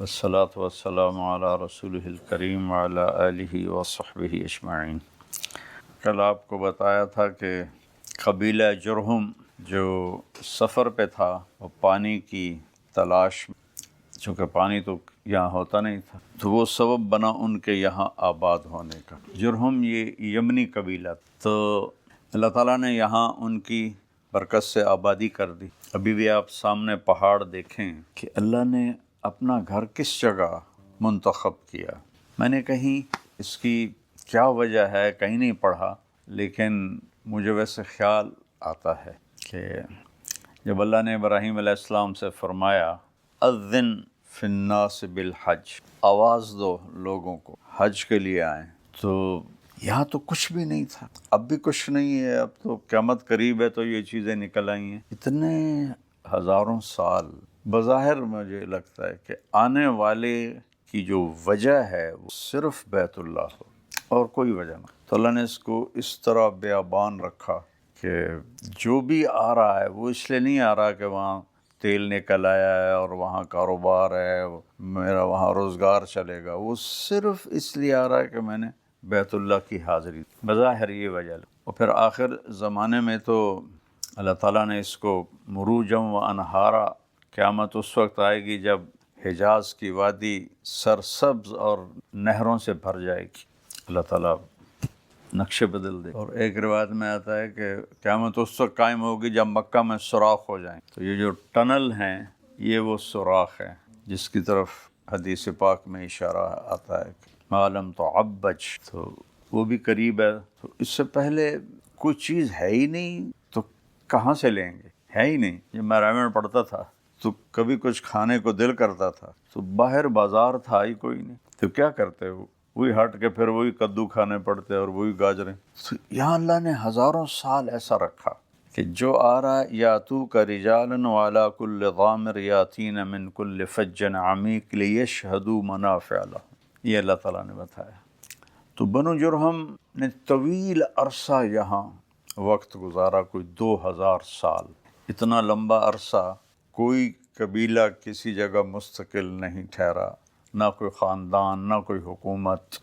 والصلاة والسلام علی رسولہ الکریم وعلی آلہ وصحبہ اجمعین۔ کل آپ کو بتایا تھا کہ قبیلہ جرہم جو سفر پہ تھا وہ پانی کی تلاش، چونکہ پانی تو یہاں ہوتا نہیں تھا، تو وہ سبب بنا ان کے یہاں آباد ہونے کا۔ جرہم یہ یمنی قبیلہ تھا، تو اللہ تعالیٰ نے یہاں ان کی برکت سے آبادی کر دی۔ ابھی بھی آپ سامنے پہاڑ دیکھیں کہ اللہ نے اپنا گھر کس جگہ منتخب کیا۔ میں نے کہیں اس کی کیا وجہ ہے کہیں نہیں پڑھا، لیکن مجھے ویسے خیال آتا ہے کہ جب اللہ نے ابراہیم علیہ السلام سے فرمایا اذن فی الناس بالحج، آواز دو لوگوں کو حج کے لیے آئیں، تو یہاں تو کچھ بھی نہیں تھا، اب بھی کچھ نہیں ہے، اب تو قیامت قریب ہے تو یہ چیزیں نکل آئی ہیں۔ اتنے ہزاروں سال بظاہر مجھے لگتا ہے کہ آنے والے کی جو وجہ ہے وہ صرف بیت اللہ ہو اور کوئی وجہ نہ۔ تو اللہ نے اس کو اس طرح بیابان رکھا کہ جو بھی آ رہا ہے وہ اس لیے نہیں آ رہا کہ وہاں تیل نکل آیا ہے اور وہاں کاروبار ہے، میرا وہاں روزگار چلے گا، وہ صرف اس لیے آ رہا ہے کہ میں نے بیت اللہ کی حاضری، بظاہر یہ وجہ۔ اور پھر آخر زمانے میں تو اللہ تعالیٰ نے اس کو مروجم و انہارا، قیامت اس وقت آئے گی جب حجاز کی وادی سرسبز اور نہروں سے بھر جائے گی، اللہ تعالیٰ نقشے بدل دے۔ اور ایک روایت میں آتا ہے کہ قیامت اس وقت قائم ہوگی جب مکہ میں سوراخ ہو جائیں۔ تو یہ جو ٹنل ہیں یہ وہ سوراخ ہیں جس کی طرف حدیث پاک میں اشارہ آتا ہے کہ معلم تو عبج، تو وہ بھی قریب ہے۔ تو اس سے پہلے کوئی چیز ہے ہی نہیں تو کہاں سے لیں گے، ہے ہی نہیں۔ جب میں رائے پڑھتا تھا تو کبھی کچھ کھانے کو دل کرتا تھا تو باہر بازار تھا ہی کوئی نہیں، تو کیا کرتے وہ وہی ہٹ کے پھر وہی کدو کھانے پڑتے اور وہی گاجریں۔ تو یہاں اللہ نے ہزاروں سال ایسا رکھا کہ جو آ رہا یاتو کا رجالا وعلی کل ضامر یاتین من کل فج عمیق لیشہدوا منافع لہم، یہ اللہ تعالیٰ نے بتایا۔ تو بنو جرہم نے طویل عرصہ یہاں وقت گزارا، کوئی 2000 سال۔ اتنا لمبا عرصہ کوئی قبیلہ کسی جگہ مستقل نہیں ٹھہرا، نہ کوئی خاندان، نہ کوئی حکومت۔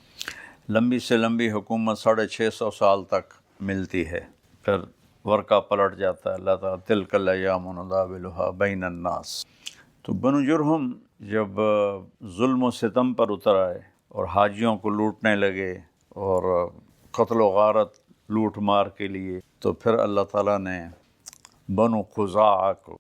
لمبی سے لمبی حکومت 650 سال تک ملتی ہے، پھر ورقہ پلٹ جاتا ہے۔ اللہ تعالیٰ تلک الایام نداولها بین الناس۔ تو بنو جرہم جب ظلم و ستم پر اتر آئے اور حاجیوں کو لوٹنے لگے اور قتل و غارت لوٹ مار کے لیے، تو پھر اللہ تعالیٰ نے بنو خزاعہ کو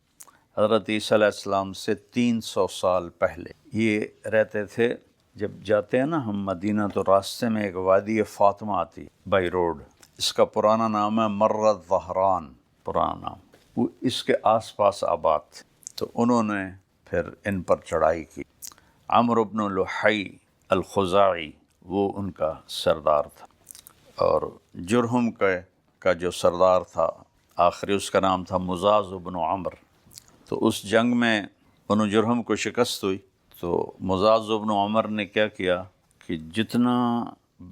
حضرت عیسیٰ علیہ السلام سے 300 سال پہلے، یہ رہتے تھے۔ جب جاتے ہیں نا ہم مدینہ تو راستے میں ایک وادی فاطمہ آتی بائی روڈ، اس کا پرانا نام ہے مرۃ ظہران، پرانا نام، وہ اس کے آس پاس آباد تھے۔ تو انہوں نے پھر ان پر چڑھائی کی۔ عمرو بن لحی الخزاعی وہ ان کا سردار تھا، اور جرہم کا جو سردار تھا آخری، اس کا نام تھا مزاز بن عمر۔ تو اس جنگ میں بنو جرہم کو شکست ہوئی، تو مزاز بن عمر نے کیا کیا کہ جتنا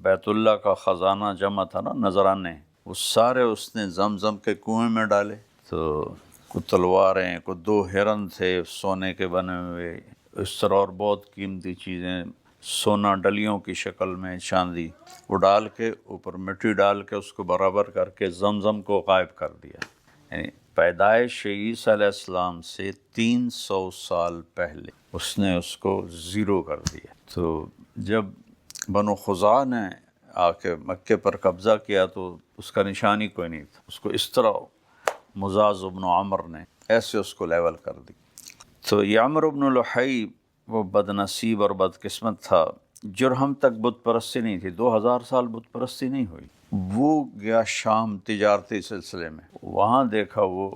بیت اللہ کا خزانہ جمع تھا نا، نذرانے، وہ سارے اس نے زمزم کے کنویں میں ڈالے۔ تو کوئی تلواریں، کوئی 2 ہرن تھے سونے کے بنے ہوئے، اس طرح اور بہت قیمتی چیزیں، سونا ڈلیوں کی شکل میں، چاندی، وہ ڈال کے اوپر مٹی ڈال کے اس کو برابر کر کے زمزم کو غائب کر دیا۔ یعنی پیدائش عیسیٰ علیہ السلام سے 300 سال پہلے اس نے اس کو زیرو کر دیا۔ تو جب بنو خزاعہ نے آ کے مکے پر قبضہ کیا تو اس کا نشان ہی کوئی نہیں تھا، اس کو اس طرح مزاز بن عمر نے ایسے اس کو لیول کر دی۔ تو یہ عمرو بن لحی وہ بد نصیب اور بد قسمت تھا۔ جرہم تک بت پرستی نہیں تھی، 2000 سال بت پرستی نہیں ہوئی۔ وہ گیا شام تجارتی سلسلے میں، وہاں دیکھا وہ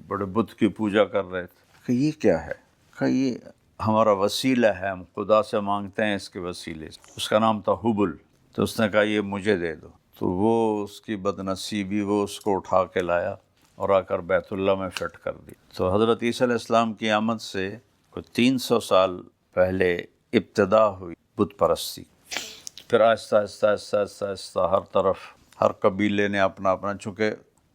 بڑے بت کی پوجا کر رہے تھے کہ یہ کیا ہے، کہ یہ ہمارا وسیلہ ہے، ہم خدا سے مانگتے ہیں اس کے وسیلے سے۔ اس کا نام تھا حبل۔ تو اس نے کہا یہ مجھے دے دو، تو وہ اس کی بد نصیبی، وہ اس کو اٹھا کے لایا اور آ کر بیت اللہ میں فٹ کر دی۔ تو حضرت عیسیٰ علیہ السلام کی آمد سے کوئی 300 سال پہلے ابتدا ہوئی بت پرستی، پھر آہستہ آہستہ آہستہ آہستہ آہستہ ہر طرف ہر قبیلے نے اپنا اپنا، چونکہ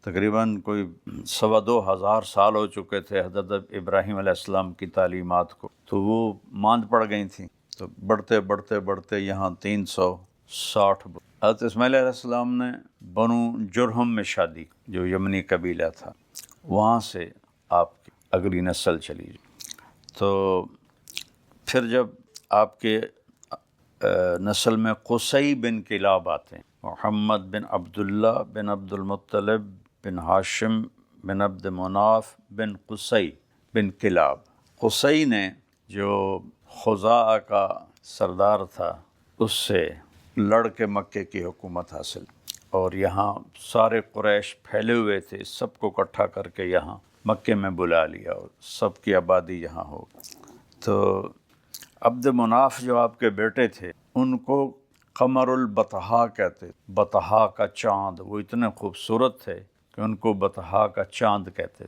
تقریباً کوئی 2,2500 سال ہو چکے تھے حضرت ابراہیم علیہ السلام کی تعلیمات کو، تو وہ ماند پڑ گئی تھیں، تو بڑھتے بڑھتے بڑھتے یہاں 360 حضرت اسماعیل علیہ السلام نے بنو جرہم میں شادی، جو یمنی قبیلہ تھا، وہاں سے آپ کی اگلی نسل چلی۔ تو پھر جب آپ کے نسل میں قصی بن کلاب آتے ہیں، محمد بن عبداللہ بن عبد المطلب بن ہاشم بن عبد مناف بن قصی بن کلاب۔ قصی نے جو خزاعہ کا سردار تھا اس سے لڑ کے مکے کی حکومت حاصل، اور یہاں سارے قریش پھیلے ہوئے تھے، سب کو اکٹھا کر کے یہاں مکے میں بلا لیا اور سب کی آبادی یہاں ہو۔ تو عبد مناف جو آپ کے بیٹے تھے ان کو قمر البطحاء کہتے، بطحاء کا چاند، وہ اتنے خوبصورت تھے کہ ان کو بطحاء کا چاند کہتے۔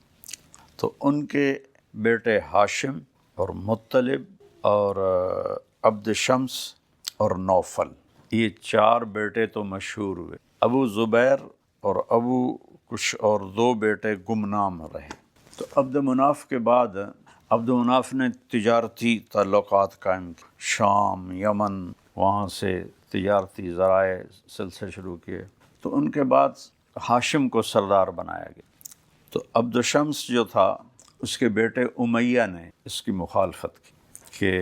تو ان کے بیٹے ہاشم اور مطلب اور عبد شمس اور نوفل، یہ 4 بیٹے تو مشہور ہوئے۔ ابو زبیر اور ابو کچھ اور 2 بیٹے گمنام رہے۔ تو عبد مناف کے بعد عبد مناف نے تجارتی تعلقات قائم کیے، شام، یمن، وہاں سے تجارتی ذرائع سلسلے شروع کیے۔ تو ان کے بعد ہاشم کو سردار بنایا گیا۔ تو عبد شمس جو تھا اس کے بیٹے امیہ نے اس کی مخالفت کی کہ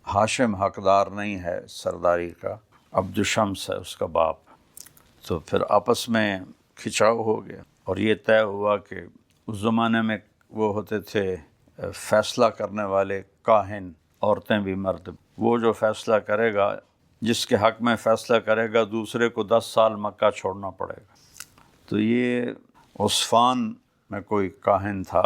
ہاشم حقدار نہیں ہے سرداری کا، عبد شمس ہے اس کا باپ۔ تو پھر آپس میں کھچاؤ ہو گیا، اور یہ طے ہوا کہ اس زمانے میں وہ ہوتے تھے فیصلہ کرنے والے کاہن، عورتیں بھی مرد، وہ جو فیصلہ کرے گا، جس کے حق میں فیصلہ کرے گا، دوسرے کو 10 سال مکہ چھوڑنا پڑے گا۔ تو یہ عصفان میں کوئی کاہن تھا،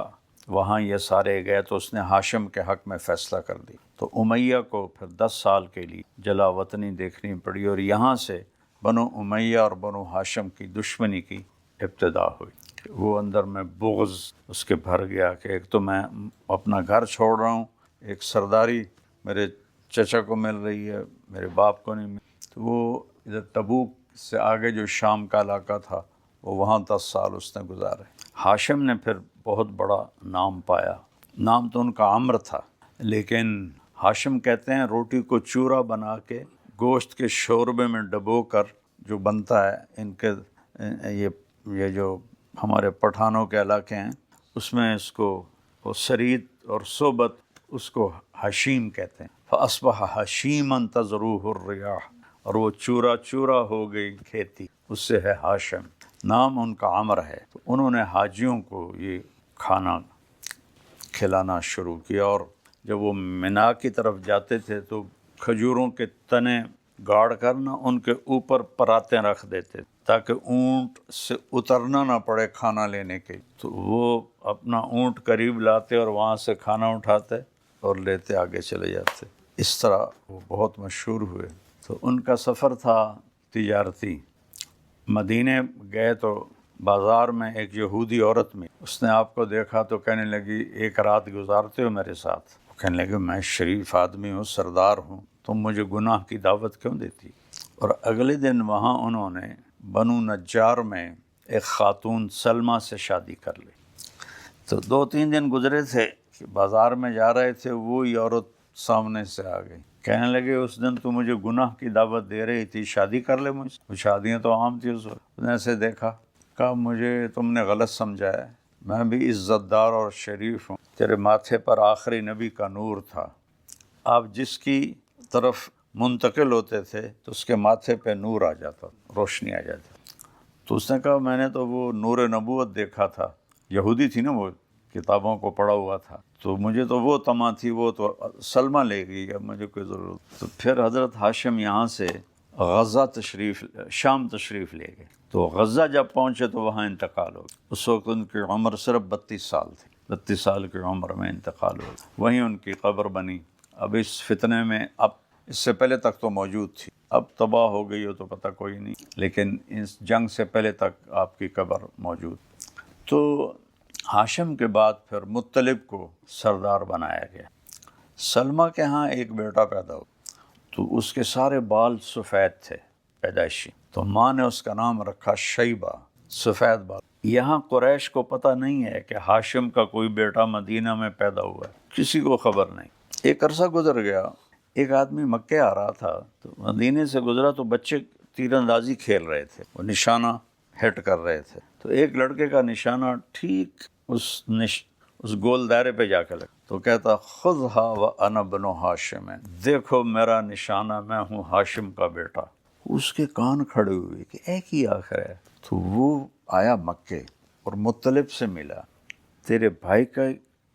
وہاں یہ سارے گئے، تو اس نے ہاشم کے حق میں فیصلہ کر دی۔ تو امیہ کو پھر 10 سال کے لیے جلا وطنی دیکھنی پڑی، اور یہاں سے بنو امیہ اور بنو ہاشم کی دشمنی کی ابتدا ہوئی۔ وہ اندر میں بغض اس کے بھر گیا کہ ایک تو میں اپنا گھر چھوڑ رہا ہوں، ایک سرداری میرے چچا کو مل رہی ہے، میرے باپ کو نہیں مل۔ تو وہ ادھر تبوک سے آگے جو شام کا علاقہ تھا، وہ وہاں 10 سال اس نے گزارے۔ ہاشم نے پھر بہت بڑا نام پایا، نام تو ان کا عمرو تھا، لیکن ہاشم کہتے ہیں روٹی کو چورا بنا کے گوشت کے شوربے میں ڈبو کر جو بنتا ہے، ان کے یہ جو ہمارے پٹھانوں کے علاقے ہیں اس میں اس کو وہ سرید اور صوبت اس کو حشیم کہتے ہیں۔ فَأَصْبَحَ حَشِيمًا تَذْرُوهُ الرِّيَاحُ، اور وہ چورا چورا ہو گئی کھیتی، اس سے ہے ہاشم، نام ان کا عمر ہے۔ تو انہوں نے حاجیوں کو یہ کھانا کھلانا شروع کیا، اور جب وہ منا کی طرف جاتے تھے تو کھجوروں کے تنے گاڑ کر نہ ان کے اوپر پراتیں رکھ دیتے تاکہ اونٹ سے اترنا نہ پڑے کھانا لینے کے۔ تو وہ اپنا اونٹ قریب لاتے اور وہاں سے کھانا اٹھاتے اور لیتے آگے چلے جاتے۔ اس طرح وہ بہت مشہور ہوئے۔ تو ان کا سفر تھا تجارتی۔ مدینے گئے تو بازار میں ایک یہودی عورت میں اس نے آپ کو دیکھا تو کہنے لگی ایک رات گزارتے ہو میرے ساتھ؟ وہ کہنے لگے میں شریف آدمی ہوں، سردار ہوں، تم مجھے گناہ کی دعوت کیوں دیتی؟ اور اگلے دن وہاں انہوں نے بنو نجار میں ایک خاتون سلمہ سے شادی کر لی۔ تو 2-3 دن گزرے تھے کہ بازار میں جا رہے تھے، وہی عورت سامنے سے آ گئی، کہنے لگے اس دن تو مجھے گناہ کی دعوت دے رہی تھی، شادی کر لے مجھ سے۔ شادیاں تو عام تھی اس وقت۔ اس نے ایسے دیکھا، کہا مجھے تم نے غلط سمجھا ہے، میں بھی عزت دار اور شریف ہوں، تیرے ماتھے پر آخری نبی کا نور تھا، آپ جس کی طرف منتقل ہوتے تھے تو اس کے ماتھے پہ نور آ جاتا، روشنی آ جاتی۔ تو اس نے کہا میں نے تو وہ نور نبوت دیکھا تھا، یہودی تھی نا، وہ کتابوں کو پڑھا ہوا تھا، تو مجھے تو وہ تما تھی، وہ تو سلمہ لے گئی، اب مجھے کوئی ضرورت۔ تو پھر حضرت ہاشم یہاں سے غزہ شام تشریف لے گئے۔ تو غزہ جب پہنچے تو وہاں انتقال ہو گیا۔ اس وقت ان کی عمر صرف 32 سال تھی، 32 سال کی عمر میں انتقال ہو گیا۔ وہیں ان کی قبر بنی۔ اب اس فتنے میں، اب اس سے پہلے تک تو موجود تھی، اب تباہ ہو گئی ہو تو پتہ کوئی نہیں، لیکن اس جنگ سے پہلے تک آپ کی قبر موجود۔ تو ہاشم کے بعد پھر مطلب کو سردار بنایا گیا۔ سلمہ کے ہاں ایک بیٹا پیدا ہوا، تو اس کے سارے بال سفید تھے پیدائشی، تو ماں نے اس کا نام رکھا شیبہ، سفید بال۔ یہاں قریش کو پتہ نہیں ہے کہ ہاشم کا کوئی بیٹا مدینہ میں پیدا ہوا ہے، کسی کو خبر نہیں۔ ایک عرصہ گزر گیا، ایک آدمی مکے آ رہا تھا تو مدینے سے گزرا تو بچے تیر اندازی کھیل رہے تھے، وہ نشانہ ہٹ کر رہے تھے، تو ایک لڑکے کا نشانہ ٹھیک اس گول دائرے پہ جا کے لگا، تو کہتا خذھا وانا بنو ہاشم، دیکھو میرا نشانہ، میں ہوں ہاشم کا بیٹا۔ اس کے کان کھڑے ہوئے کہ اے کی آخر ہے؟ تو وہ آیا مکے اور مطلب سے ملا، تیرے بھائی کا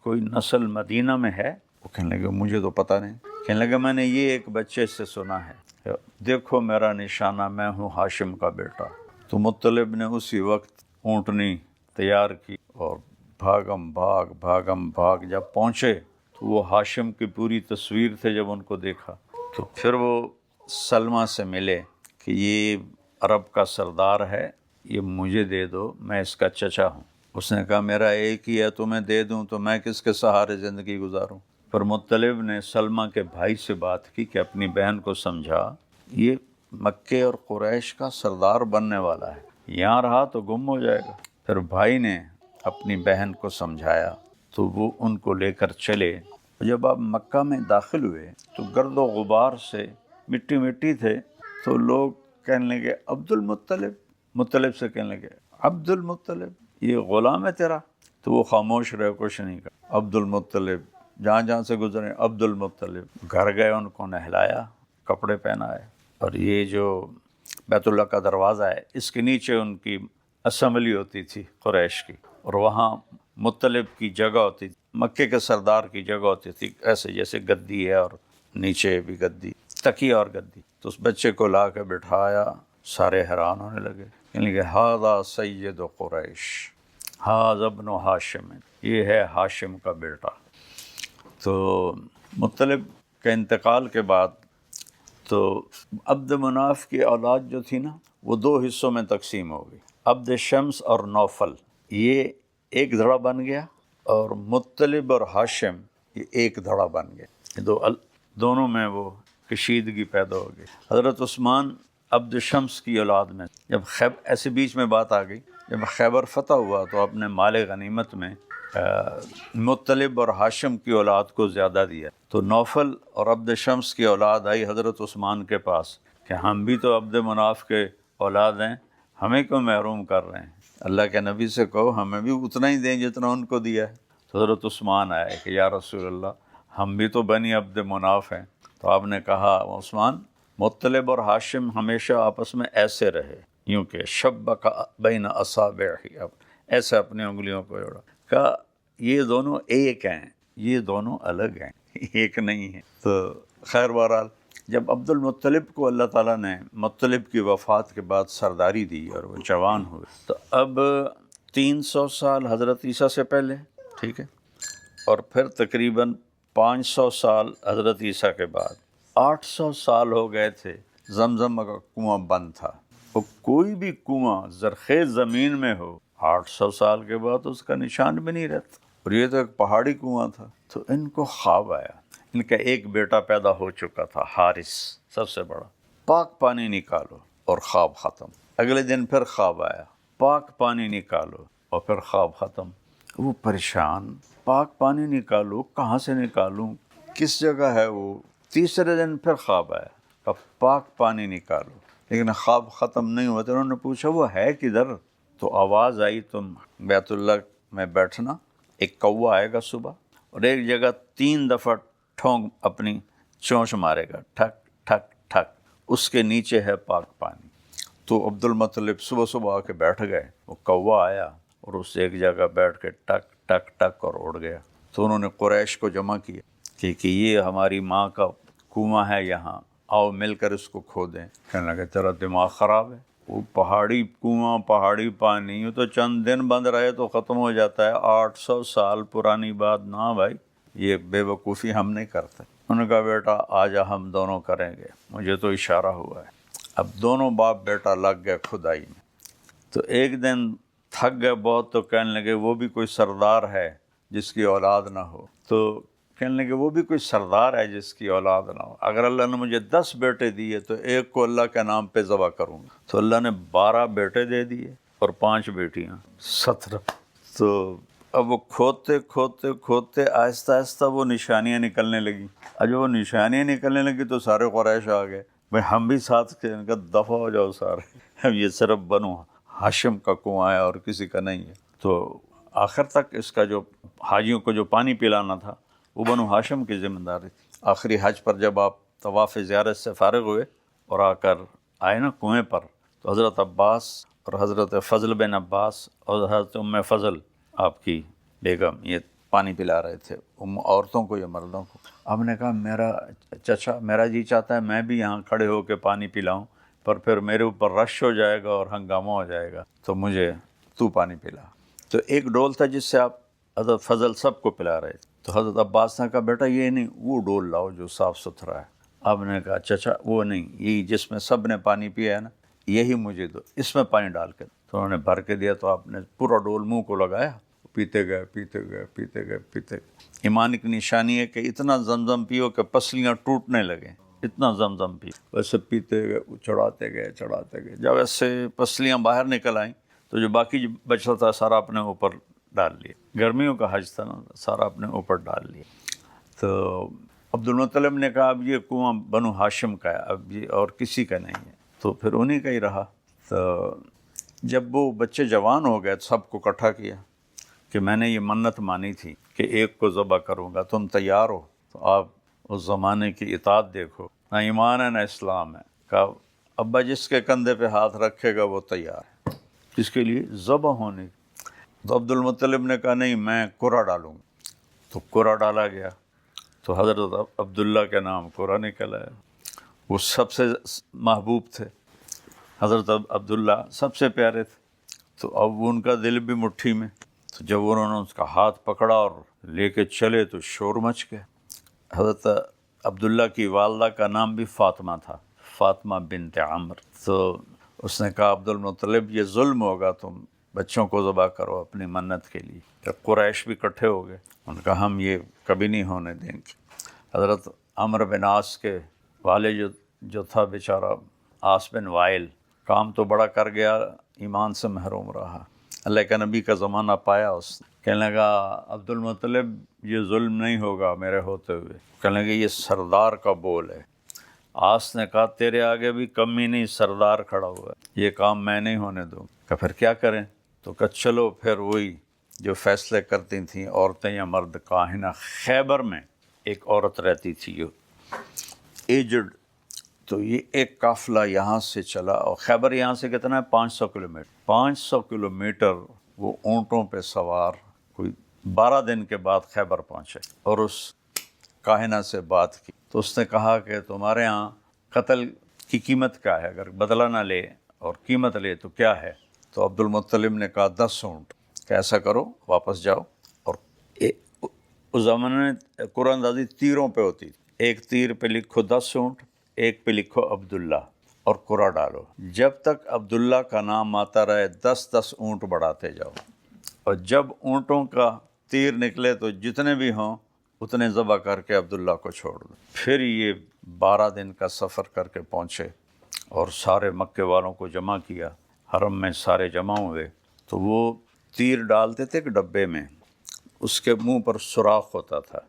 کوئی نسل مدینہ میں ہے؟ وہ کہنے لگا مجھے تو پتہ نہیں۔ کہنے لگا میں نے یہ ایک بچے سے سنا ہے، دیکھو میرا نشانہ، میں ہوں ہاشم کا بیٹا۔ تو مطلب نے اسی وقت اونٹنی تیار کی اور بھاگم بھاگ جب پہنچے تو وہ ہاشم کی پوری تصویر تھے، جب ان کو دیکھا تو پھر وہ سلمہ سے ملے کہ یہ عرب کا سردار ہے، یہ مجھے دے دو، میں اس کا چچا ہوں۔ اس نے کہا میرا ایک ہی ہے، تمہیں دے دوں تو میں کس کے سہارے زندگی گزاروں؟ پر مطلب نے سلمہ کے بھائی سے بات کی کہ اپنی بہن کو سمجھا یہ مکے اور قریش کا سردار بننے والا ہے، یہاں رہا تو گم ہو جائے گا۔ پھر بھائی نے اپنی بہن کو سمجھایا تو وہ ان کو لے کر چلے۔ جب آپ مکہ میں داخل ہوئے تو گرد و غبار سے مٹی تھے، تو لوگ کہنے لگے عبد المطلب، مطلب سے کہنے لگے عبد المطلب یہ غلام ہے تیرا؟ تو وہ خاموش رہے، کچھ نہیں کہا۔ عبد المطلب، جہاں سے گزرے عبد المطلب۔ گھر گئے، ان کو نہلایا، کپڑے پہنائے، اور یہ جو بیت اللہ کا دروازہ ہے اس کے نیچے ان کی اسمبلی ہوتی تھی قریش کی، اور وہاں مطلب کی جگہ ہوتی تھی، مکے کے سردار کی جگہ ہوتی تھی، ایسے جیسے گدی ہے اور نیچے بھی گدی، تکیہ اور گدی۔ تو اس بچے کو لا کے بٹھایا، سارے حیران ہونے لگے، کہنے لگے ھذا سید قریش، ھذا ابن ہاشم، یہ ہے ہاشم کا بیٹا۔ تو مطلب کے انتقال کے بعد تو عبد مناف کی اولاد جو تھی نا، وہ دو حصوں میں تقسیم ہو گئی، عبد شمس اور نوفل، یہ ایک دھڑا بن گیا، اور مطلب اور ہاشم یہ ایک دھڑا بن گیا، دونوں میں وہ کشیدگی پیدا ہو گئی۔ حضرت عثمان عبد شمس کی اولاد میں، جب ایسے بیچ میں بات آ گئی، جب خیبر فتح ہوا تو اپنے مال غنیمت میں مطلب اور ہاشم کی اولاد کو زیادہ دیا، تو نوفل اور عبد شمس کی اولاد آئی حضرت عثمان کے پاس کہ ہم بھی تو عبد مناف کے اولاد ہیں، ہمیں کیوں محروم کر رہے ہیں؟ اللہ کے نبی سے کہو ہمیں بھی اتنا ہی دیں جتنا ان کو دیا ہے۔ تو حضرت عثمان آئے کہ یا رسول اللہ، ہم بھی تو بنی عبد مناف ہیں۔ تو آپ نے کہا عثمان، مطلب اور ہاشم ہمیشہ آپس میں ایسے رہے، یوں کہ شبک بین اصابعہ، اب ایسے اپنی انگلیوں کو جوڑا، کہا یہ دونوں ایک ہیں، یہ دونوں الگ ہیں، ایک نہیں ہیں۔ تو خیر بہرحال جب عبد المطلب کو اللہ تعالیٰ نے مطلب کی وفات کے بعد سرداری دی اور وہ جوان ہوئے، تو اب 300 سال حضرت عیسیٰ سے پہلے، ٹھیک ہے، اور پھر تقریباً 500 سال حضرت عیسیٰ کے بعد، 800 سال ہو گئے تھے زمزم کا کنواں بند تھا۔ وہ کوئی بھی کنواں زرخیز زمین میں ہو، 800 سال کے بعد اس کا نشان بھی نہیں رہتا، اور یہ تو ایک پہاڑی کنواں تھا۔ تو ان کو خواب آیا، ان کا ایک بیٹا پیدا ہو چکا تھا، حارث سب سے بڑا، پاک پانی نکالو، اور خواب ختم۔ اگلے دن پھر خواب آیا، پاک پانی نکالو، اور پھر خواب ختم۔ وہ پریشان، پاک پانی نکالو، کہاں سے نکالوں، کس جگہ ہے وہ؟ تیسرے دن پھر خواب آیا، اب پاک پانی نکالو، لیکن خواب ختم نہیں ہوا۔ تو انہوں نے پوچھا وہ ہے کدھر؟ تو آواز آئی تم بیت اللہ میں بیٹھنا، ایک کوا آئے گا صبح اور ایک جگہ 3 دفعہ ٹھونک اپنی چونچ مارے گا، ٹھک ٹھک ٹھک، اس کے نیچے ہے پاک پانی۔ تو عبد المطلب صبح صبح آ کے بیٹھ گئے، وہ کوا آیا اور اس ایک جگہ بیٹھ کے ٹک ٹک ٹک اور اڑ گیا۔ تو انہوں نے قریش کو جمع کیا کہ یہ ہماری ماں کا کنواں ہے یہاں، آؤ مل کر اس کو کھودیں۔ کہنے لگے تیرا دماغ خراب ہے، وہ پہاڑی کنواں، پہاڑی پانی، یوں تو چند دن بند رہے تو ختم ہو جاتا ہے، 800 سال پرانی بات نہ بھائی، یہ بے وقوفی ہم نہیں کرتے۔ انہوں نے کہا بیٹا آجا ہم دونوں کریں گے، مجھے تو اشارہ ہوا ہے۔ اب دونوں باپ بیٹا لگ گئے کھدائی میں۔ تو ایک دن تھک گئے بہت، تو کہنے لگے وہ بھی کوئی سردار ہے جس کی اولاد نہ ہو؟ تو کہنے لگے وہ بھی کوئی سردار ہے جس کی اولاد نہ ہو، اگر اللہ نے مجھے 10 بیٹے دیے تو ایک کو اللہ کے نام پہ ذبح کروں گا۔ تو اللہ نے 12 بیٹے دے دیے اور 5 بیٹیاں 17۔ تو اب وہ کھودتے کھودتے کھودتے آہستہ آہستہ وہ نشانیاں نکلنے لگیں۔ اب جب وہ نشانیاں نکلنے لگی تو سارے قریش آ گئے، بھائی ہم بھی ساتھ تھے، ان کا دفع ہو جاؤ سارے، اب یہ صرف بنو ہاشم کا کنواں ہے اور کسی کا نہیں ہے۔ تو آخر تک اس کا جو حاجیوں کو جو پانی پلانا تھا وہ بنو ہاشم کی ذمہ داری تھی۔ آخری حج پر جب آپ طواف زیارت سے فارغ ہوئے اور آ کر آئے نا کنویں پر، تو حضرت عباس اور حضرت فضل بن عباس اور حضرت ام فضل آپ کی بیگم یہ پانی پلا رہے تھے، عورتوں کو یا مردوں کو۔ اب نے کہا میرا چچا، میرا جی چاہتا ہے میں بھی یہاں کھڑے ہو کے پانی پلاؤں، پر پھر میرے اوپر رش ہو جائے گا اور ہنگامہ ہو جائے گا، تو مجھے تو پانی پلا۔ تو ایک ڈول تھا جس سے آپ حضرت فضل سب کو پلا رہے تھے، تو حضرت عباس نے کہا بیٹا یہ نہیں، وہ ڈول لاؤ جو صاف ستھرا ہے۔ آپ نے کہا چچا وہ نہیں، یہی جس میں سب نے پانی پیا ہے نا، یہی مجھے دو، اس میں پانی ڈال کے۔ تو انہوں نے بھر کے دیا، تو آپ نے پورا ڈول منہ کو لگایا، پیتے گئے پیتے گئے پیتے گئے پیتے گئے۔ ایمان کی نشانی ہے کہ اتنا زمزم پیو کہ پسلیاں ٹوٹنے لگیں، اتنا زمزم پیو، ویسے پیتے گئے، چڑھاتے گئے چڑھاتے گئے۔ جب ایسے پسلیاں باہر نکل آئیں تو جو باقی جو بچا تھا سارا اپنے اوپر ڈال لیا، گرمیوں کا حج تھا نا، سارا اپنے اوپر ڈال لیا۔ تو عبد المطلب نے کہا اب یہ کنواں بنو ہاشم کا ہے، اب یہ اور کسی کا نہیں ہے، تو پھر انہی کا ہی رہا۔ تو جب وہ بچے جوان ہو گئے تو سب کو اکٹھا کیا کہ میں نے یہ منت مانی تھی کہ ایک کو ذبح کروں گا، تم تیار ہو؟ تو آپ اس زمانے کی اطاعت دیکھو، نہ ایمان ہے نہ اسلام ہے۔ کہا ابا جس کے کندھے پہ ہاتھ رکھے گا وہ تیار ہے، اس کے لیے ذبح ہونے کی۔ تو عبد المطلب نے کہا نہیں میں قرہ ڈالوں گا، تو قرہ ڈالا گیا، تو حضرت عبداللہ کے نام قرہ نکل آیا۔ وہ سب سے محبوب تھے، حضرت عبداللہ سب سے پیارے تھے، تو اب ان کا دل بھی مٹھی میں۔ تو جب انہوں نے اس کا ہاتھ پکڑا اور لے کے چلے تو شور مچ گیا۔ حضرت عبداللہ کی والدہ کا نام بھی فاطمہ تھا، فاطمہ بنت عمر۔ تو اس نے کہا عبد المطلب یہ ظلم ہوگا، تم بچوں کو ذبح کرو اپنی منت کے لیے۔ کہ قریش بھی اکٹھے ہو گئے، ان کا ہم یہ کبھی نہیں ہونے دیں گے۔ حضرت عمرو بن عاص کے والد جو تھا بیچارہ عاص بن وائل، کام تو بڑا کر گیا، ایمان سے محروم رہا۔ اللہ کے نبی کا زمانہ پایا، اس کہنے لگا عبد المطلب یہ ظلم نہیں ہوگا میرے ہوتے ہوئے، کہنے لگا یہ سردار کا بول ہے۔ عاص نے کہا تیرے آگے بھی کمی نہیں، سردار کھڑا ہوا ہے، یہ کام میں نہیں ہونے دوں۔ کہ پھر کیا کریں؟ تو کہ چلو پھر وہی جو فیصلے کرتی تھیں عورتیں یا مرد، کاہنہ خیبر میں ایک عورت رہتی تھی جو ایجڈ، تو یہ ایک قافلہ یہاں سے چلا، اور خیبر یہاں سے کتنا ہے 500 کلومیٹر، 500 کلومیٹر وہ اونٹوں پہ سوار کوئی 12 دن کے بعد خیبر پہنچے، اور اس کاہنہ سے بات کی۔ تو اس نے کہا کہ تمہارے ہاں قتل کی قیمت کیا ہے، اگر بدلہ نہ لے اور قیمت لے تو کیا ہے؟ تو عبد المطلب نے کہا 10 اونٹ۔ کہ ایسا کرو واپس جاؤ، اور اس زمانے میں قرآن اندازی تیروں پہ ہوتی تھی، ایک تیر پہ لکھو 10 اونٹ، ایک پہ لکھو عبداللہ، اور قرہ ڈالو، جب تک عبداللہ کا نام آتا رہے 10 اونٹ بڑھاتے جاؤ، اور جب اونٹوں کا تیر نکلے تو جتنے بھی ہوں اتنے ذبح کر کے عبداللہ کو چھوڑ دو۔ پھر یہ 12 دن کا سفر کر کے پہنچے اور سارے مکے والوں کو جمع کیا، حرم میں سارے جمع ہوئے، تو وہ تیر ڈالتے تھے ایک ڈبے میں، اس کے منہ پر سوراخ ہوتا تھا،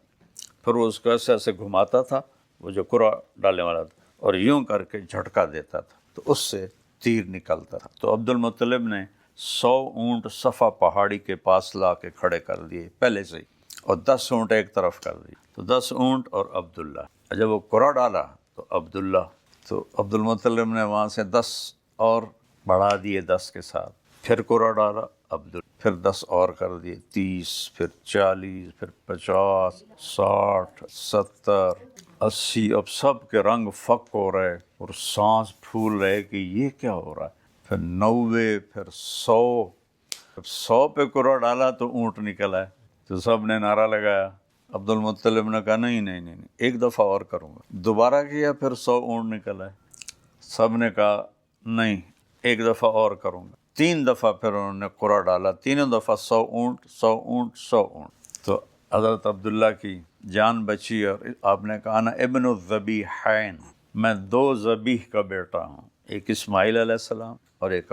پھر وہ اس کو ایسے ایسے گھماتا تھا، وہ جو قرہ ڈالنے والا تھا، اور یوں کر کے جھٹکا دیتا تھا تو اس سے تیر نکلتا تھا۔ تو عبد المطلب نے 100 اونٹ صفا پہاڑی کے پاس لا کے کھڑے کر دیے پہلے سے ہی، اور 10 اونٹ ایک طرف کر دی، تو 10 اونٹ اور عبداللہ۔ جب وہ قرہ ڈالا تو عبداللہ، تو عبد المطلب نے وہاں سے 10 اور بڑھا دیے 10 کے ساتھ، پھر قرہ ڈالا عبداللہ، پھر 10 اور کر دیے، 30، پھر 40، پھر 50، 60، 70، 80۔ اب سب کے رنگ فک ہو رہے اور سانس پھول رہے کہ یہ کیا ہو رہا ہے۔ پھر 90، پھر 100، جب 100 پہ قرہ ڈالا تو اونٹ نکل آئے، تو سب نے نعرہ لگایا۔ عبد المطلب نے کہا نہیں نہیں نہیں، ایک دفعہ اور کروں گا۔ دوبارہ کیا، پھر 100 اونٹ نکل آئے۔ سب نے کہا نہیں، ایک دفعہ اور کروں گا۔ 3 دفعہ پھر انہوں نے قرہ ڈالا، تینوں دفعہ 100 اونٹ 100 اونٹ 100 اونٹ۔ تو حضرت عبداللہ کی جان بچی، اور آپ نے کہا نا ابن الذبیحین، میں 2 ذبیح کا بیٹا ہوں، ایک اسماعیل علیہ السلام اور ایک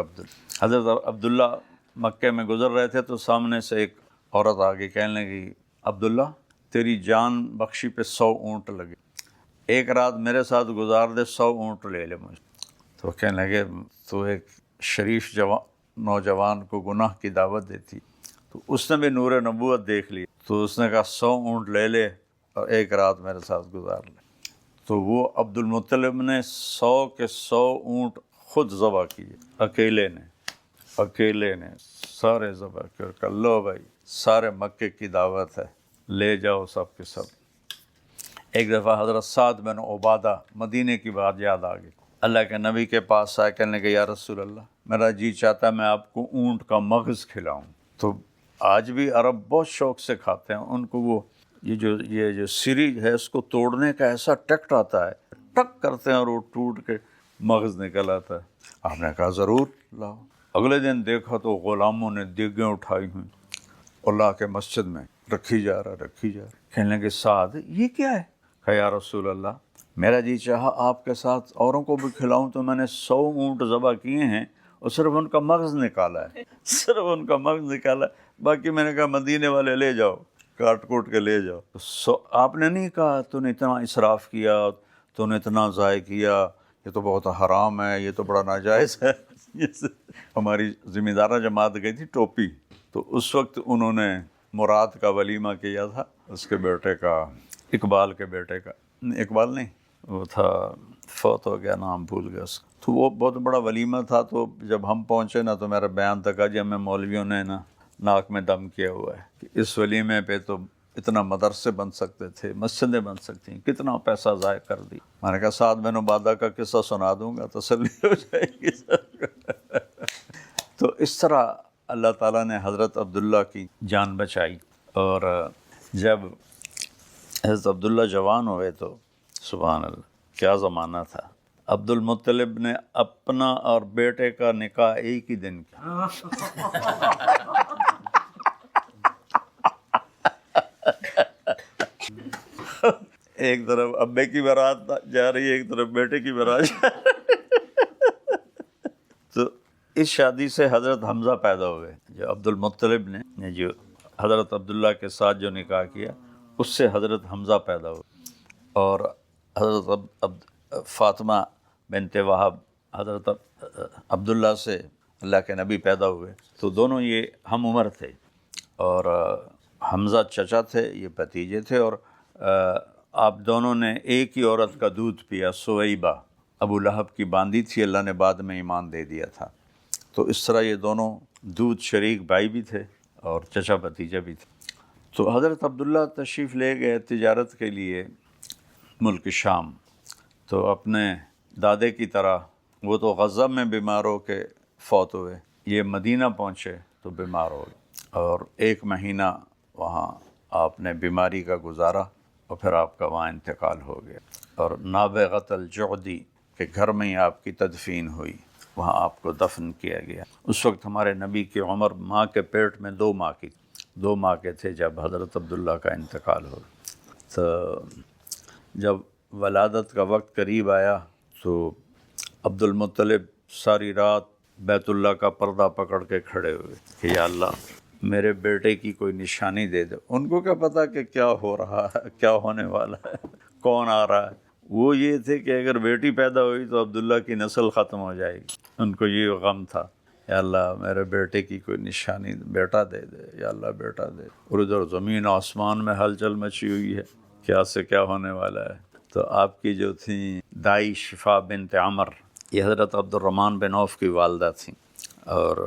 حضرت عبداللہ مکے میں گزر رہے تھے تو سامنے سے ایک عورت آگے کہنے لگی عبداللہ تیری جان بخشی پہ 100 اونٹ لگے، ایک رات میرے ساتھ گزار دے، 100 اونٹ لے لے مجھ۔ تو کہنے لگے تو ایک شریف نوجوان کو گناہ کی دعوت دیتی، تو اس نے بھی نور نبوت دیکھ لی، تو اس نے کہا 100 اونٹ لے لے اور ایک رات میرے ساتھ گزار لے۔ تو وہ عبد المطلب نے 100 کے 100 اونٹ خود ذبح کیے، اکیلے نے سارے ذبح کر کر، لو بھائی سارے مکے کی دعوت ہے، لے جاؤ سب کے سب۔ ایک دفعہ حضرت سعد بن عبادہ مدینے کی بات یاد آ گئی، اللہ کے نبی کے پاس آئے، کہنے کہ یا رسول اللہ میرا جی چاہتا ہے میں آپ کو اونٹ کا مغز کھلاؤں۔ تو آج بھی عرب بہت شوق سے کھاتے ہیں، ان کو وہ یہ جو سری ہے اس کو توڑنے کا ایسا ٹیکٹ آتا ہے، ٹک کرتے ہیں اور وہ ٹوٹ کے مغز نکل آتا ہے۔ آپ نے کہا ضرور لاؤ۔ اگلے دن دیکھا تو غلاموں نے دیگیں اٹھائی ہوئی اللہ کے مسجد میں رکھی جا رہا۔ کہنے لگے سعد یہ کیا ہے؟ کہا یا رسول اللہ میرا جی چاہا آپ کے ساتھ اوروں کو بھی کھلاؤں تو میں نے 100 اونٹ ذبح کیے ہیں اور صرف ان کا مغز نکالا ہے، باقی میں نے کہا مدینے والے لے جاؤ، کاٹ کوٹ کے لے جاؤ۔ آپ نے نہیں کہا تو نے اتنا اسراف کیا، تو نے اتنا ضائع کیا، یہ تو بہت حرام ہے، یہ تو بڑا ناجائز ہے۔ ہماری ذمہ دارہ جماعت گئی تھی ٹوپی، تو اس وقت انہوں نے مراد کا ولیمہ کیا تھا، اس کے بیٹے کا، اقبال کے بیٹے کا، اقبال نہیں وہ تھا فوت ہو گیا، نام بھول گیا اس کا۔ تو وہ بہت بڑا ولیمہ تھا، تو جب ہم پہنچے نا تو میرا بیان تک آ جی ہمیں مولویوں نے نا ناک میں دم کیا ہوا ہے کہ اس ولیمے پہ تو اتنا مدرسے بن سکتے تھے، مسجدیں بن سکتی ہیں، کتنا پیسہ ضائع کر دی۔ میں نے کہا سعد بن عبادہ کا قصہ سنا دوں گا، تسلی ہو جائے گی سب۔ تو اس طرح اللہ تعالیٰ نے حضرت عبداللہ کی جان بچائی، اور جب حضرت عبداللہ جوان ہوئے تو سبحان اللہ کیا زمانہ تھا۔ عبد المطلب نے اپنا اور بیٹے کا نکاح ایک ہی دن کیا۔ ایک طرف ابے کی بارات جا رہی ہے، ایک طرف بیٹے کی بارات جا رہی ہے۔ تو اس شادی سے حضرت حمزہ پیدا ہوئے، جو عبد المطلب نے جو حضرت عبداللہ کے ساتھ جو نکاح کیا اس سے حضرت حمزہ پیدا ہوئے، اور حضرت فاطمہ بنت وہب حضرت عبداللہ سے اللہ کے نبی پیدا ہوئے، تو دونوں یہ ہم عمر تھے، اور حمزہ چچا تھے، یہ بھتیجے تھے، اور آپ دونوں نے ایک ہی عورت کا دودھ پیا، سویبہ ابو لہب کی باندھی تھی، اللہ نے بعد میں ایمان دے دیا تھا۔ تو اس طرح یہ دونوں دودھ شریک بھائی بھی تھے اور چچا بھتیجا بھی تھے۔ تو حضرت عبداللہ تشریف لے گئے تجارت کے لیے ملک شام، تو اپنے دادے کی طرح وہ تو غزہ میں بیمار ہو کے فوت ہوئے، یہ مدینہ پہنچے تو بیمار ہو گئے، اور 1 مہینہ وہاں آپ نے بیماری کا گزارا، اور پھر آپ کا وہاں انتقال ہو گیا، اور نابغۃ الجعدی کے گھر میں ہی آپ کی تدفین ہوئی، وہاں آپ کو دفن کیا گیا۔ اس وقت ہمارے نبی کی عمر ماں کے پیٹ میں 2 ماہ کے تھے جب حضرت عبداللہ کا انتقال ہو۔ تو جب ولادت کا وقت قریب آیا تو عبد المطلب ساری رات بیت اللہ کا پردہ پکڑ کے کھڑے ہوئے کہ یا اللہ میرے بیٹے کی کوئی نشانی دے دے۔ ان کو کیا پتہ کہ کیا ہو رہا ہے، کیا ہونے والا ہے، کون آ رہا ہے۔ وہ یہ تھے کہ اگر بیٹی پیدا ہوئی تو عبداللہ کی نسل ختم ہو جائے گی، ان کو یہ غم تھا، یا اللہ میرے بیٹے کی کوئی نشانی، بیٹا دے دے، یا اللہ بیٹا دے۔ اور ادھر زمین آسمان میں ہلچل مچی ہوئی ہے، کیا سے کیا ہونے والا ہے۔ تو آپ کی جو تھیں دائی شفا بنت عمر، یہ حضرت عبد الرحمن بن عوف کی والدہ تھیں، اور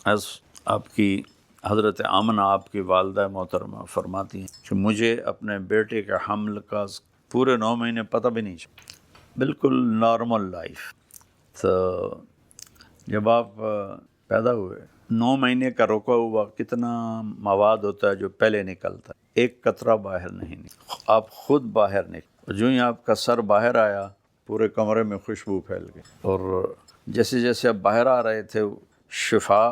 از آپ کی حضرت آمنہ آپ کی والدہ محترمہ فرماتی ہیں کہ مجھے اپنے بیٹے کے حمل کا پورے 9 مہینے پتہ بھی نہیں چلا، بالکل نارمل لائف۔ تو جب آپ پیدا ہوئے 9 مہینے کا رکا ہوا کتنا مواد ہوتا ہے جو پہلے نکلتا ہے، ایک قطرہ باہر نہیں نکلتا، آپ خود باہر نکل، جو ہی آپ کا سر باہر آیا پورے کمرے میں خوشبو پھیل گئی، اور جیسے جیسے آپ باہر آ رہے تھے شفا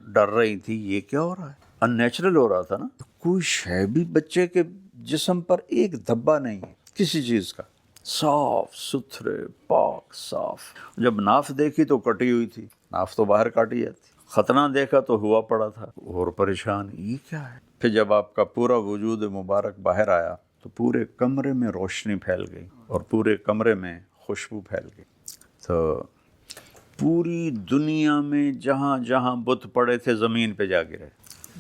ڈر رہی تھی یہ کیا ہو رہا ہے، ان نیچرل ہو رہا تھا نا، کوئی شے بھی بچے کے جسم پر ایک دھبا نہیں ہے کسی چیز کا، صاف ستھرے پاک صاف. جب ناف دیکھی تو کٹی ہوئی تھی، ناف تو باہر کاٹی جاتی. ختنہ دیکھا تو ہوا پڑا تھا، اور پریشان یہ کیا ہے. پھر جب آپ کا پورا وجود مبارک باہر آیا تو پورے کمرے میں روشنی پھیل گئی اور پورے کمرے میں خوشبو پھیل گئی. تو پوری دنیا میں جہاں جہاں بت پڑے تھے زمین پہ جا گرے.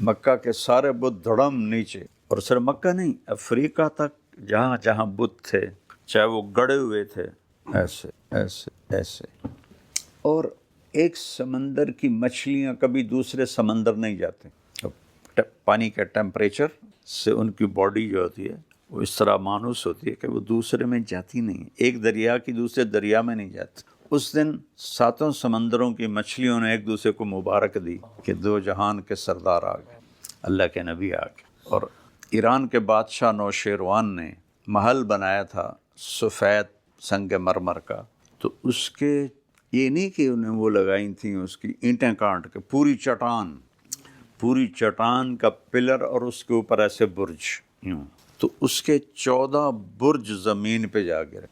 مکہ کے سارے بت دھڑم نیچے، اور صرف مکہ نہیں، افریقہ تک جہاں جہاں بت تھے، چاہے وہ گڑے ہوئے تھے ایسے ایسے ایسے. اور ایک سمندر کی مچھلیاں کبھی دوسرے سمندر نہیں جاتے. پانی کے ٹیمپریچر سے ان کی باڈی جو ہوتی ہے وہ اس طرح مانوس ہوتی ہے کہ وہ دوسرے میں جاتی نہیں، ایک دریا کی دوسرے دریا میں نہیں جاتی. اس دن 7 سمندروں کی مچھلیوں نے ایک دوسرے کو مبارک دی کہ 2 جہان کے سردار آ گئے، اللہ کے نبی آ گئے. اور ایران کے بادشاہ نوشیروان نے محل بنایا تھا سفید سنگ مرمر کا، تو اس کے یہ نہیں کہ انہیں وہ لگائی تھیں اس کی اینٹیں کاٹ کے، پوری چٹان کا پلر اور اس کے اوپر ایسے برج یوں، تو اس کے 14 برج زمین پہ جا گرے.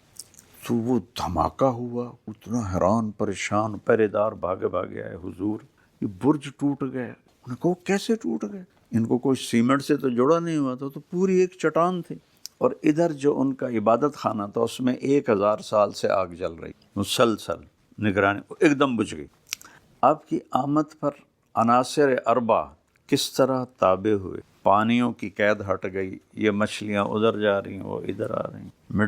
تو وہ دھماکہ ہوا، اتنا حیران پریشان، پہرے دار بھاگے آئے، حضور یہ برج ٹوٹ گئے. انہوں نے کہا کیسے ٹوٹ گئے؟ ان کو کوئی سیمنٹ سے تو جوڑا نہیں ہوا تھا، تو پوری ایک چٹان تھی. اور ادھر جو ان کا عبادت خانہ تھا اس میں 1000 سال سے آگ جل رہی مسلسل، نگرانی ایک دم بجھ گئی. آپ کی آمد پر عناصر اربع کس طرح تابع ہوئے. پانیوں کی قید ہٹ گئی، یہ مچھلیاں ادھر جا رہی ہیں وہ ادھر آ رہی ہیں.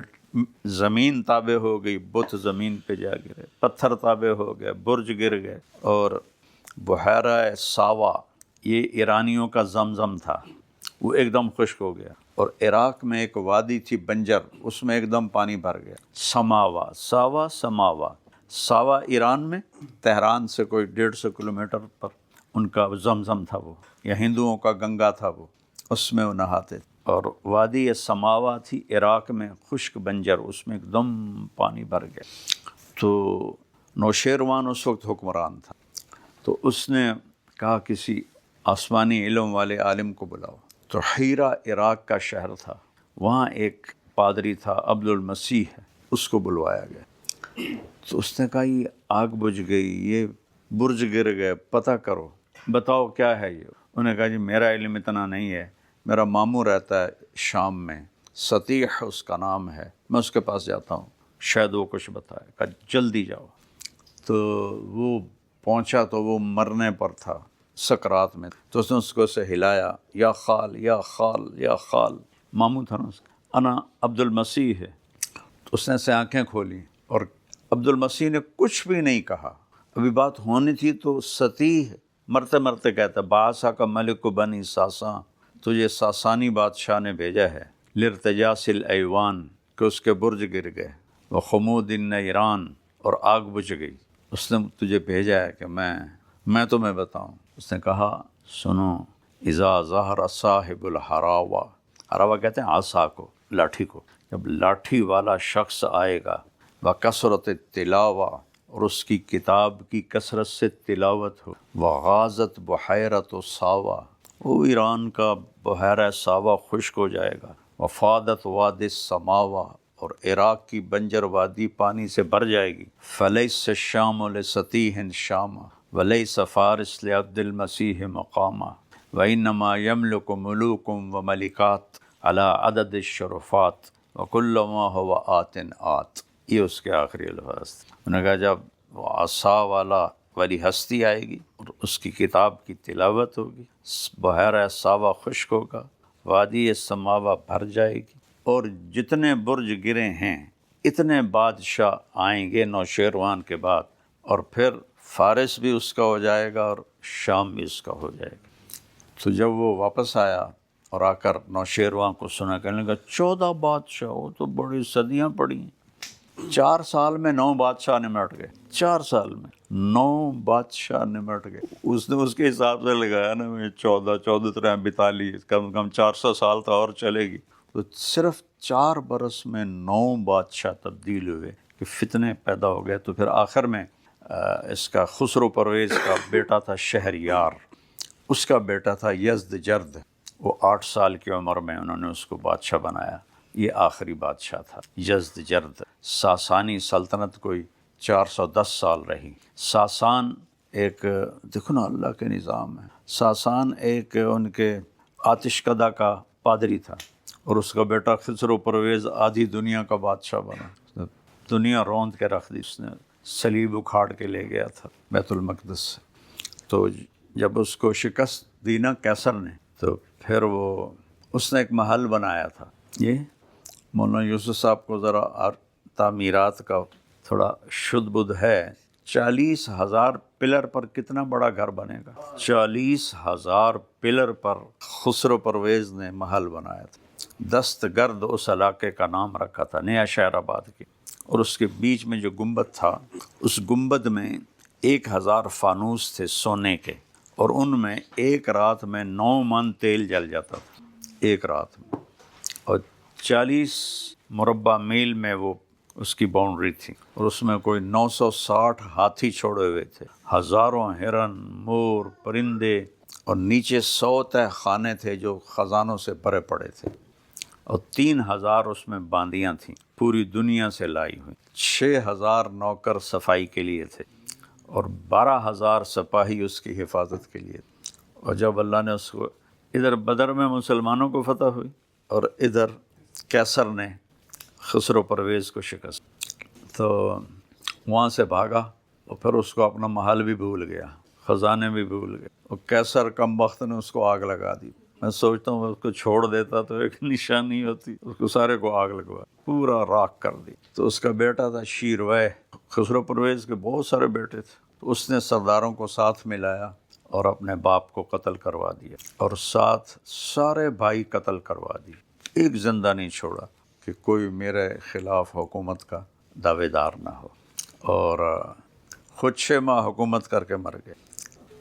زمین تابع ہو گئی، بت زمین پہ جا گرے، پتھر تابع ہو گئے، برج گر گئے. اور بحیرہ ساوا یہ ایرانیوں کا زمزم تھا، وہ ایک دم خشک ہو گیا. اور عراق میں ایک وادی تھی بنجر، اس میں ایک دم پانی بھر گیا. سماوا ساوا ایران میں، تہران سے کوئی 150 کلومیٹر پر ان کا زمزم تھا وہ، یا ہندوؤں کا گنگا تھا وہ، اس میں وہ نہاتے تھے. اور وادی سماوا تھی عراق میں، خشک بنجر، اس میں ایک دم پانی بھر گیا. تو نوشیروان اس وقت حکمران تھا، تو اس نے کہا کسی آسمانی علم والے عالم کو بلاؤ. تو حیرہ عراق کا شہر تھا، وہاں ایک پادری تھا عبد المسیح، اس کو بلوایا گیا. تو اس نے کہا یہ آگ بجھ گئی، یہ برج گر گئے، پتہ کرو، بتاؤ کیا ہے یہ. انہوں نے کہا جی میرا علم اتنا نہیں ہے، میرا ماموں رہتا ہے شام میں، سطیح اس کا نام ہے، میں اس کے پاس جاتا ہوں، شاید وہ کچھ بتائے. کہا جلدی جاؤ. تو وہ پہنچا تو وہ مرنے پر تھا، سکرات میں. تو اس نے اس کو سے ہلایا، یا خال یا خال یا خال، ماموں تھا نا اس کا، انا عبد المسیح ہے. تو اس نے سے آنکھیں کھولی اور عبد المسیح نے کچھ بھی نہیں کہا. ابھی بات ہونی تھی تو سطیح مرتے مرتے کہتا باسا کا ملک بنی ساساں، تجھے ساسانی بادشاہ نے بھیجا ہے، لرتجاس الایوان، کہ اس کے برج گر گئے، وخمود النیران، اور آگ بجھ گئی. اس نے تجھے بھیجا ہے کہ میں تمہیں بتاؤں. اس نے کہا سنو، اذا ظہر صاحب الحراوا، حراوا کہتے ہیں عصا کو، لاٹھی کو، جب لاٹھی والا شخص آئے گا، وکثرت التلاوہ، اور اس کی کتاب کی کثرت سے تلاوت ہو، وغازت بحیرۃ ساوا، وہ ایران کا بحیرہ ساوا خشک ہو جائے گا، وفادت وادی السماوا، اور عراق کی بنجر وادی پانی سے بھر جائے گی. فلیس الشام لسطیح شامہ، ولیس فارس لعبد المسیح مقامہ، وانما یملک ملوکم وملکات علی عدد الشرفات وکل ما هو آت. یہ اس کے آخری الفاظ تھے. انہوں نے کہا جب وہ عصا والی ہستی آئے گی اور اس کی کتاب کی تلاوت ہوگی، بحیرہ ساوا خشک ہوگا، وادی سماوا بھر جائے گی، اور جتنے برج گرے ہیں اتنے بادشاہ آئیں گے نوشیروان کے بعد، اور پھر فارس بھی اس کا ہو جائے گا اور شام بھی اس کا ہو جائے گا. تو جب وہ واپس آیا اور آ کر نوشیروان کو سنا، کہنے لگا 14 بادشاہ، وہ تو بڑی صدیاں پڑی ہیں. 4 سال میں 9 بادشاہ نمٹ گئے، 4 سال میں 9 بادشاہ نمٹ گئے. اس نے اس کے حساب سے لگایا نا، 14 طرح 42، کم از کم 400 سال تو اور چلے گی. تو صرف 4 برس میں 9 بادشاہ تبدیل ہوئے کہ فتنے پیدا ہو گئے. تو پھر آخر میں اس کا خسرو پرویز کا بیٹا تھا شہریار، اس کا بیٹا تھا یزدجرد، وہ 8 سال کی عمر میں انہوں نے اس کو بادشاہ بنایا. یہ آخری بادشاہ تھا۔ یزدجرد ساسانی سلطنت کوئی 410 سال رہی۔ ساسان ایک دیکھو نا اللہ کے نظام ہے، ساسان ایک ان کے آتش کدہ کا پادری تھا، اور اس کا بیٹا خسرو پرویز آدھی دنیا کا بادشاہ بنا، دنیا روند کے رکھ دی، اس نے صلیب اکھاڑ کے لے گیا تھا بیت المقدس سے۔ تو جب اس کو شکست دی نا کیسر نے، تو پھر وہ اس نے ایک محل بنایا تھا۔ یہ مولانا یوسف صاحب کو ذرا تعمیرات کا تھوڑا شد بد ہے۔ 40,000 پلر پر کتنا بڑا گھر بنے گا؟ 40,000 پلر پر خسرو پرویز نے محل بنایا تھا۔ دست گرد اس علاقے کا نام رکھا تھا، نیا شہر آباد کی، اور اس کے بیچ میں جو گنبد تھا، اس گنبد میں 1,000 فانوس تھے سونے کے، اور ان میں ایک رات میں 9 من تیل جل جاتا تھا، ایک رات میں، اور 40 مربع میل میں وہ اس کی باؤنڈری تھی، اور اس میں کوئی 960 ہاتھی چھوڑے ہوئے تھے، ہزاروں ہرن، مور، پرندے، اور نیچے 100 تہ خانے تھے جو خزانوں سے بھرے پڑے تھے، اور 3,000 اس میں باندیاں تھیں پوری دنیا سے لائی ہوئی، 6,000 نوکر صفائی کے لیے تھے، اور 12,000 سپاہی اس کی حفاظت کے لیے تھے۔ اور جب اللہ نے اس کو ادھر بدر میں مسلمانوں کو فتح ہوئی، اور ادھر کیسر نے خسرو پرویز کو شکست، تو وہاں سے بھاگا، اور پھر اس کو اپنا محل بھی بھول گیا، خزانے بھی بھول گئے، اور کیسر کم وقت نے اس کو آگ لگا دی۔ میں سوچتا ہوں اس کو چھوڑ دیتا تو ایک نشانی ہوتی، اس کو سارے کو آگ لگوا، پورا راکھ کر دی۔ تو اس کا بیٹا تھا شیروے، خسرو پرویز کے بہت سارے بیٹے تھے، تو اس نے سرداروں کو ساتھ ملایا اور اپنے باپ کو قتل کروا دیا، اور ساتھ سارے بھائی قتل کروا دیے، ایک زندہ نہیں چھوڑا کہ کوئی میرے خلاف حکومت کا دعوے دار نہ ہو، اور خود 6 ماہ حکومت کر کے مر گئے۔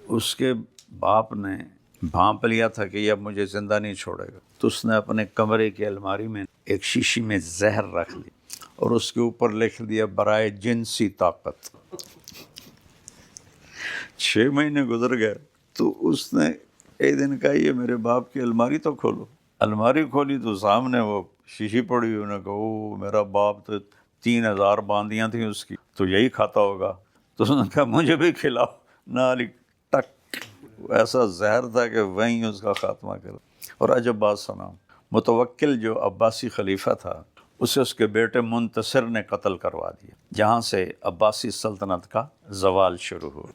اس کے باپ نے بھانپ لیا تھا کہ یہ اب مجھے زندہ نہیں چھوڑے گا، تو اس نے اپنے کمرے کی الماری میں ایک شیشی میں زہر رکھ لی، اور اس کے اوپر لکھ دیا برائے جنسی طاقت۔ 6 مہینے گزر گئے، تو اس نے ایک دن کہا یہ میرے باپ کی الماری تو کھولو۔ الماری کھولی تو سامنے وہ شیشی پڑی ہوئی، انہوں نے کہا او میرا باپ تو 3,000 باندیاں تھیں اس کی، تو یہی کھاتا ہوگا۔ تو اس نے کہا مجھے بھی کھلاؤ، نالی ٹک، ایسا زہر تھا کہ وہیں اس کا خاتمہ کرا۔ اور عجب بات سنا، متوکل جو عباسی خلیفہ تھا، اسے اس کے بیٹے منتصر نے قتل کروا دیا، جہاں سے عباسی سلطنت کا زوال شروع ہوا۔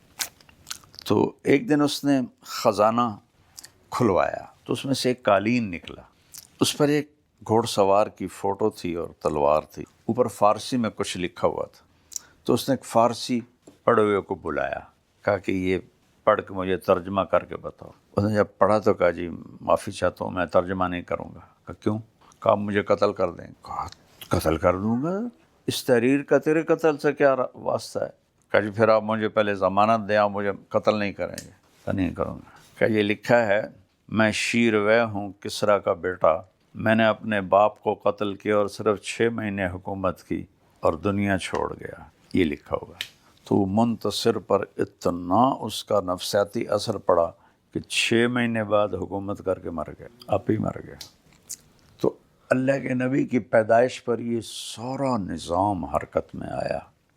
تو ایک دن اس نے خزانہ کھلوایا، تو اس میں سے ایک قالین نکلا، اس پر ایک گھوڑ سوار کی فوٹو تھی اور تلوار تھی، اوپر فارسی میں کچھ لکھا ہوا تھا۔ تو اس نے ایک فارسی پڑھے ہوئے کو بلایا، کہا کہ یہ پڑھ کے مجھے ترجمہ کر کے بتاؤ۔ اس نے جب پڑھا تو کہا جی معافی چاہتا ہوں میں ترجمہ نہیں کروں گا۔ کہا کیوں؟ کہا مجھے قتل کر دیں۔ کہا قتل کر دوں گا؟ اس تحریر کا تیرے قتل سے کیا واسطہ ہے؟ کہا جی پھر آپ مجھے پہلے ضمانت دیں، آپ مجھے قتل نہیں کریں گے۔ کہا نہیں کروں گا۔ کہا یہ لکھا ہے میں شیروے ہوں کسریٰ کا بیٹا، میں نے اپنے باپ کو قتل کیا اور صرف 6 مہینے حکومت کی اور دنیا چھوڑ گیا، یہ لکھا ہوگا۔ تو منتصر پر اتنا اس کا نفسیاتی اثر پڑا کہ 6 مہینے بعد حکومت کر کے مر گیا، آپ ہی مر گیا۔ تو اللہ کے نبی کی پیدائش پر یہ سارا نظام حرکت میں آیا۔